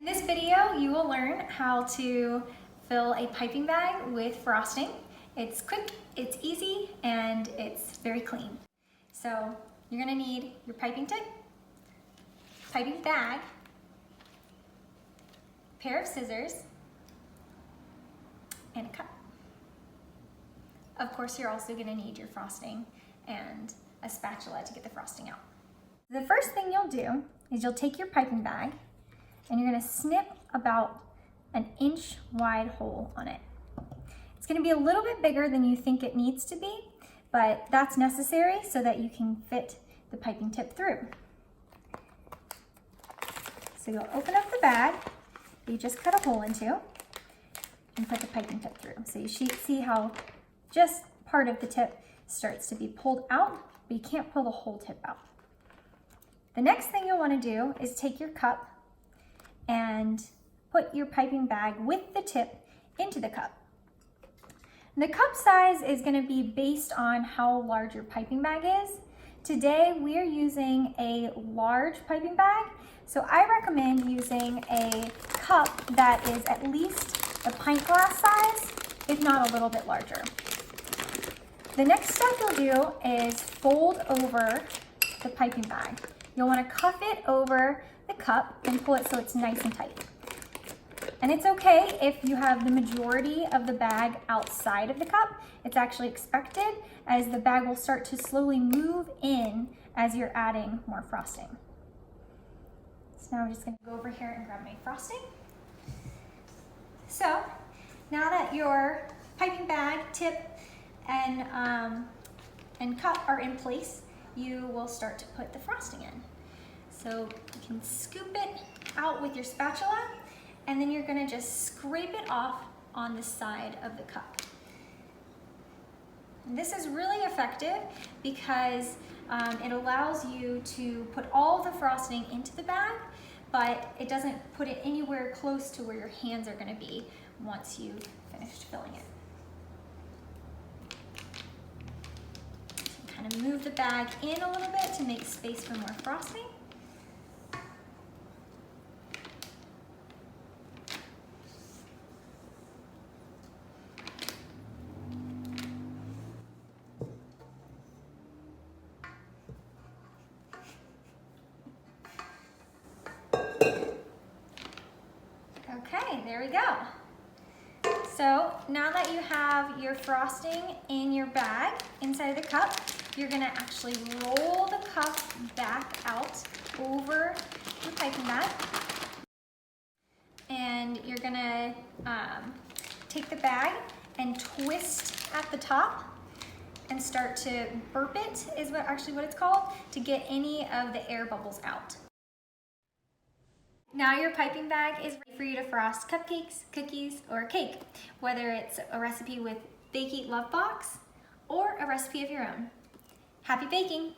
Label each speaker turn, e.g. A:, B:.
A: In this video, you will learn how to fill a piping bag with frosting. It's quick, it's easy, and it's very clean. So you're gonna need your piping tip, piping bag, a pair of scissors, and a cup. Of course, you're also gonna need your frosting and a spatula to get the frosting out. The first thing you'll do is you'll take your piping bag and you're gonna snip about an inch wide hole on it. It's gonna be a little bit bigger than you think it needs to be, but that's necessary so that you can fit the piping tip through. So you'll open up the bag that you just cut a hole into and put the piping tip through. So you see how just part of the tip starts to be pulled out, but you can't pull the whole tip out. The next thing you'll want to do is take your cup and put your piping bag with the tip into the cup. The cup size is going to be based on how large your piping bag is. Today we are using a large piping bag, so I recommend using a cup that is at least a pint glass size, if not a little bit larger. The next step you'll do is fold over the piping bag. You'll want to cuff it over the cup and pull it so it's nice and tight. And it's okay if you have the majority of the bag outside of the cup. It's actually expected, as the bag will start to slowly move in as you're adding more frosting. So now I'm just going to go over here and grab my frosting. So now that your piping bag, tip, and cup are in place, you will start to put the frosting in. So you can scoop it out with your spatula, and then you're gonna just scrape it off on the side of the cup. And this is really effective because it allows you to put all the frosting into the bag, but it doesn't put it anywhere close to where your hands are gonna be once you've finished filling it. Kind of move the bag in a little bit to make space for more frosting. Okay, there we go. So now that you have your frosting in your bag inside of the cup, you're gonna actually roll the cup back out over your piping bag. And you're gonna take the bag and twist at the top and start to burp it, is what it's called, to get any of the air bubbles out. Now your piping bag is ready for you to frost cupcakes, cookies, or a cake, whether it's a recipe with Bake Eat Love Box or a recipe of your own. Happy baking!